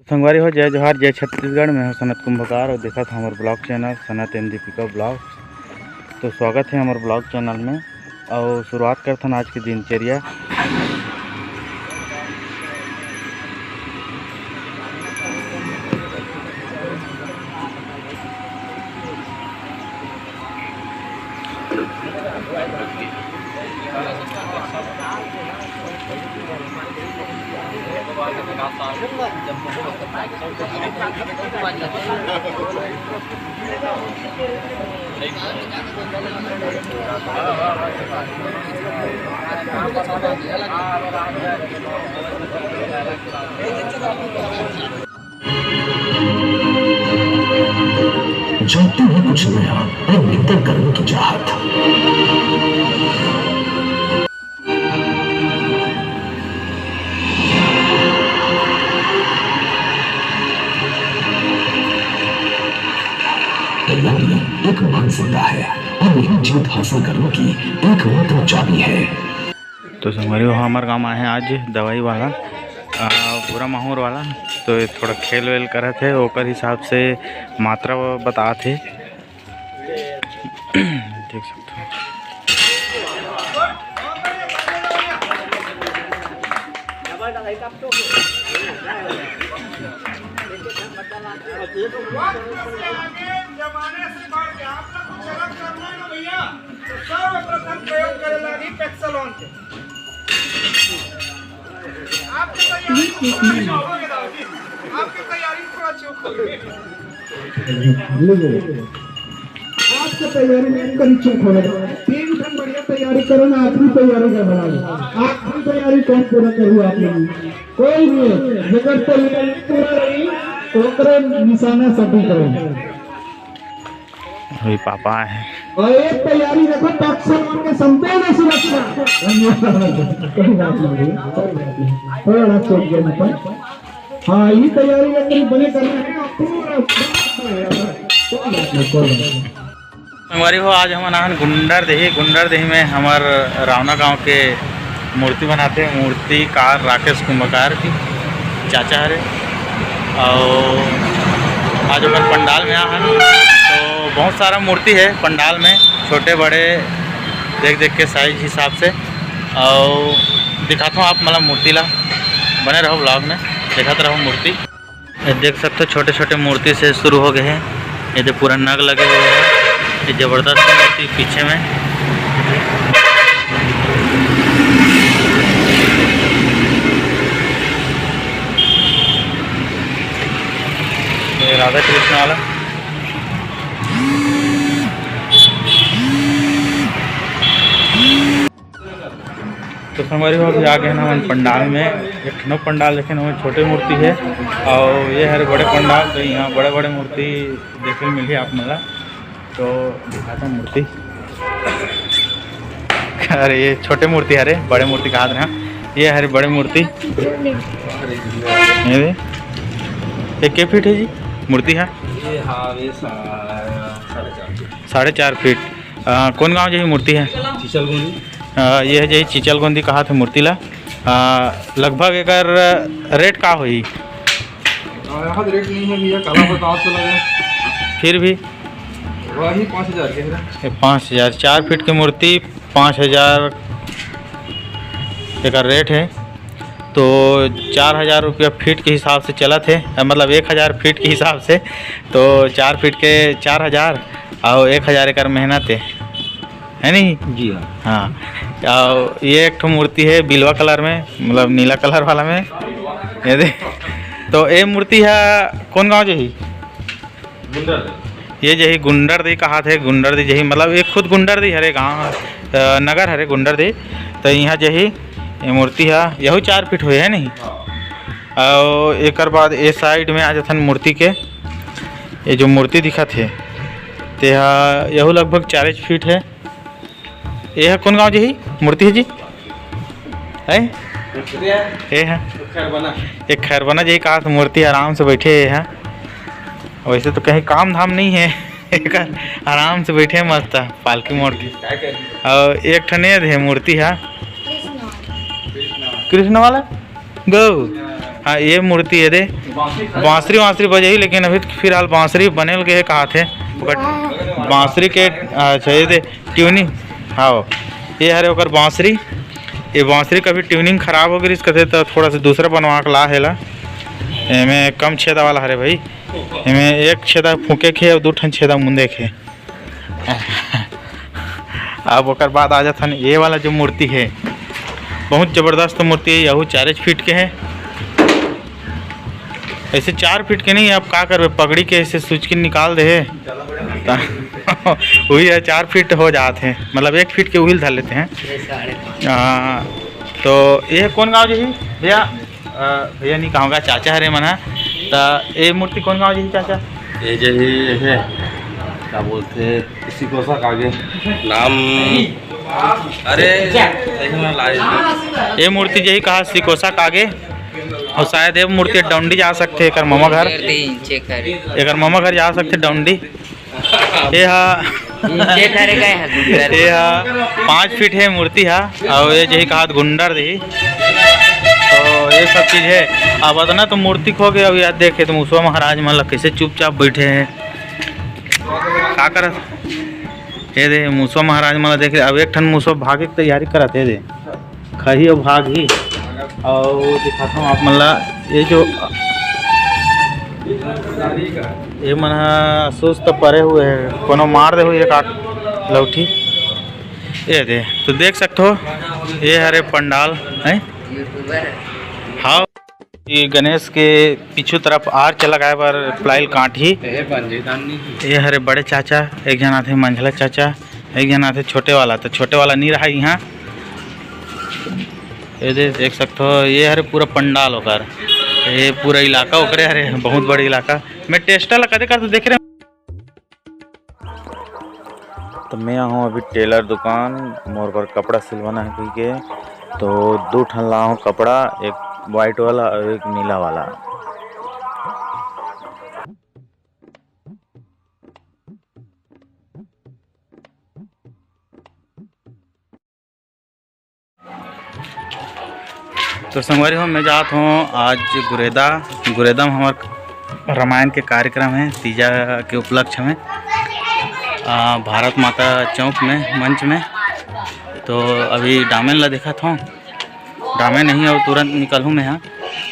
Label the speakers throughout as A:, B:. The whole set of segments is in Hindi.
A: संगवारी हो जय जोहार जय छत्तीसगढ़ में हो सनत कुंभकार और देखा था हमारे blog channel Sanat M Deepika blog. तो स्वागत है हमारे ब्लॉग चैनल में और शुरुआत करते हैं आज की दिनचर्या।
B: जानते हैं कुछ नया और बेहतर करने की चाहत। तैयारी एक मानसिकता है और यही जीत हासिल करने की एकमात्र चाबी है।
A: तो संगवारी वहाँ हमारे गाँव आए हैं आज दवाई वाला पूरा माहौर वाला। तो थोड़ा खेल वेल करे थे ओकर हिसाब से मात्रा बता थे देख सकते हो।
C: सर्वप्रथम प्रयोग करे लगी पेक्सलॉन के। आपकी तैयारी थोड़ा चूक हो गई। आपकी तैयारी में कहीं चूक हो गया। तीन दिन बढ़िया तैयारी करो ना, आखिरी तैयारी का बना लो। आखिरी तैयारी कौन पूरा करूँ आपने? कोई भी जगत तैयारी पूरा रही ओकरे निशाना सभी करो।
A: वही पापा है
C: और एक तैयारी रखो पेक्सलॉन के संपूर्ण सुरक्षा। कोई बात नहीं, थोड़ा सोच गया पर हाँ ये तैयारी अगर बने करना है पूरा
A: हमारी हो। आज हम आना गुंडरदेही में हमार रावना गांव के मूर्ति बनाते हैं। मूर्तिकार राकेश कुंभकार की चाचा हरे और आज हमारे पंडाल में आए तो बहुत सारा मूर्ति है पंडाल में, छोटे बड़े देख के साइज हिसाब से। और दिखाता हूँ आप मतलब मूर्ति ला बने रहो ब्लॉग में, दिखाते रहो मूर्ति। देख सकते हो छोटे छोटे मूर्ति से शुरू हो गए हैं। ये जो पूरा नग लगे हुए हैं, ये ज़बरदस्त मूर्ति पीछे में। ये राधा कृष्ण वाला। तो हमारे हो अभी आ गए ना हम पंडाल में। एक ठनो पंडाल देखे ना छोटे मूर्ति है और ये है बड़े पंडाल। तो यहाँ बड़े बड़े मूर्ति देखे मिली आप मला। तो दिखाता हूँ मूर्ति। अरे ये छोटे मूर्ति है, बड़े मूर्ति कहा था। ये है बड़े मूर्ति। ये क्या फीट है जी मूर्ति है?
D: ये हाँ ये
A: 4.5 फीट। कौन गांव यही मूर्ति है?
D: चिचलगुंदी।
A: ये है यही चिचलगुंदी कहा था मूर्ति ला। लगभग एक रेट का हुई?
D: यहाँ रेट नहीं है भैया, काला बताओ तो लगा
A: फिर भी
D: वही 5000 के है।
A: 5000 4 फीट की मूर्ति 5000 एक रेट है। तो 4000 रुपया फीट के हिसाब से चला थे, मतलब 1000 फीट के हिसाब से। तो 4 फीट के 4000 और 1000 एक मेहनत है नहीं
D: जी
A: हाँ। और ये एक ठो मूर्ति है बिलवा कलर में, मतलब नीला कलर वाला में। ये दे तो ये मूर्ति है कौन गांव जही? ये जही गुंडरदेही कहा थे। गुंडरदेही जही मतलब एक खुद गुंडरदेही हरे गाँव नगर हरे गुंडरदेही। तो यहाँ जही ये मूर्ति है, यही 4 फीट हुए है नहीं। और एक बाद ये साइड में आ जाथन मूर्ति के। ये जो मूर्ति दिखा थे ते यही लगभग 4 फीट है। ये है कौन गांव जी मूर्ति है जी? है ये है एक खैरबना जी कहा था मूर्ति आराम से बैठे है। वैसे तो कहीं काम धाम नहीं है, एक आराम से बैठे मस्त पालकी मोड़ की। और एक ठने है मूर्ति है कृष्ण वाला गौ हाँ ये मूर्ति है दे बांसुरी वांसुरी बजे ही, लेकिन अभी फिलहाल बांसुरी बने लगे कहा थे बांसुरी के अच्छा ये दे ट्यूनिंग। हाँ ये हरे ओकर बांसुरी, ये बांसुरी का भी ट्यूनिंग खराब हो गई इसका तो थोड़ा सा दूसरा बनवा के ला हेला। एमें कम छेदा वाला हरे भाई, एमें एक छेदा फूके खे और 2 ठन छेदा मुंदे खे। अब ओकर बाद आ जाता ये वाला जो मूर्ति है बहुत ज़बरदस्त मूर्ति है, यहू 4 फीट के है। ऐसे 4 फीट के नहीं, आप क्या करबे पगड़ी के ऐसे सूच के निकाल दे वही है 4 फीट हो जाते हैं, मतलब 1 फीट के व्हील धर लेते हैं। तो ये कौन गाँव जी भैया? भैया नहीं कहूँगा चाचा हरे मना। तो ये मूर्ति कौन गाँव जी चाचा?
E: ये जो है क्या बोलते हैं सिकोसा कागे नाम। अरे
A: ये मूर्ति यही कहा सिकोसा कागे, और शायद ये मूर्ति डौंडी जा सकते एक मामा घर, एक मामा घर जा सकते डौंडी। ये 5 फीट है मूर्ति है, और ये यही कहा गुंडर दी। तो ये सब चीज़ है। अब ना तो मूर्ति खो गए, अब याद देखे तो मूसवा महाराज मतलब कैसे चुपचाप बैठे हैं क्या करत। ये दे मूसवा महाराज मतलब देख अब एक ठन मूसवा भागे की तैयारी करत है दे खही और भाग ही। और दिखाता हूँ आप मतलब ये जो ये मन सुस्त तो परे हुए है, कोनो मार दे हुई एक आठ लौठी। ये दे तो देख सकते हो ये हरे पंडाल है। हाँ ये गणेश के पीछू तरफ आर्च लगाए पर प्लाइल काट ही। ये हरे बड़े चाचा, एक जन आते मंझला चाचा, एक जन आते छोटे वाला। तो छोटे वाला नहीं रहा यहाँ। ये देख सकते हो ये हरे पूरा पंडाल होकर, ये पूरा इलाका ओकरे हरे बहुत बड़ा इलाका। मैं टेस्टा लगा दे कर तो देख रहे। तो मैं हूँ अभी टेलर दुकान मोर पर कपड़ा सिलवाना है कोई के। तो 2 ठन ला हूँ कपड़ा, एक वाइट वाला और एक नीला वाला। तो संगवारी हो मैं जात हूँ आज गुरेदा में हमार रामायण के कार्यक्रम है तीजा के उपलक्ष्य में भारत माता चौक में मंच में। तो अभी डामेन ला देखा था, डामेन नहीं और तुरंत निकल हूँ मैं यहाँ,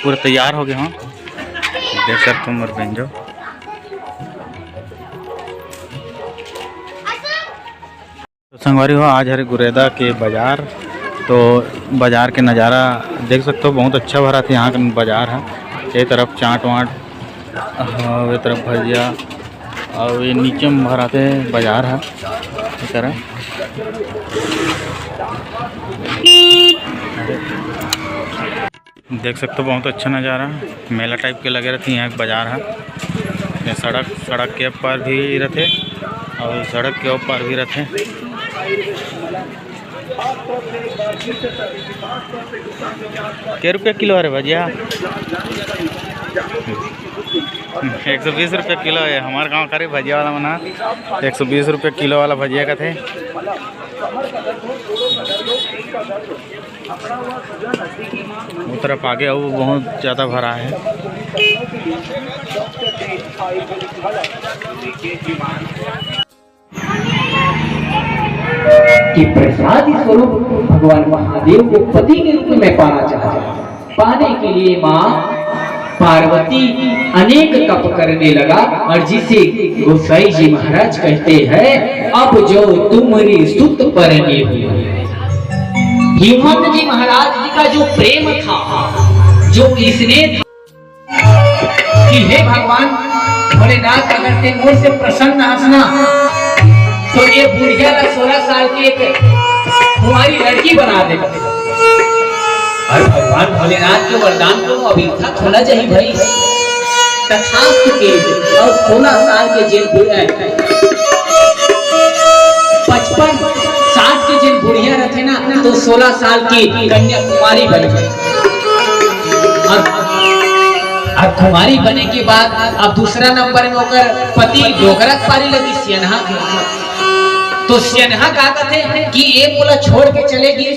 A: पूरा तैयार हो गया हूँ। देख सकते हो मोर बेंजो। तो संगवारी हो आज हरे गुरेदा के बाज़ार। तो बाज़ार के नज़ारा देख सकते हो बहुत अच्छा भरा था यहाँ का बाज़ार है। ये तरफ चाट वाट और ये तरफ भजिया और ये नीचे में भरा थे बाज़ार है इस तरह। देख सकते हो बहुत अच्छा नज़ारा, मेला टाइप के लगे रहते यहाँ एक बाज़ार है। ये सड़क के ऊपर भी रहते और सड़क के ऊपर भी रहते। क्या रुपये किलो है भजिया? 120 रुपये किलो है। हमारे गांव का भजिया वाला मना 120 रुपये किलो वाला भजिया का थे। वो तरफ आगे वो बहुत ज़्यादा भरा है।
F: कि प्रसादी स्वरूप भगवान महादेव को पति के रूप में पाना चाहता। पाने के लिए माँ पार्वती अनेक तप करने लगा और जिसे गोसाई जी महाराज कहते हैं अब जो तुम्हारी स्तुत परने हुई। हिमवंत जी महाराज जी का जो प्रेम था, जो इसने कि हे भगवान भोलेनाथ अगर ते मोर से प्रसन्न हंसना तो ये बुढ़िया 16 साल की एक हमारी लड़की बना देगा। और भगवान भोलेनाथ के वरदान को अभिथा होना चाहिए भाई। तथास्तु के और 16 साल के जेल 55-60 के जेल बुढ़िया रहते ना तो 16 साल की कन्याकुमारी बन गई। अब कुमारी बने के बाद अब दूसरा नंबर में होकर पति डोगरक पारी लगी सियनहा। तो सियनहा कहा थे कि एक बोला छोड़ के चले गए।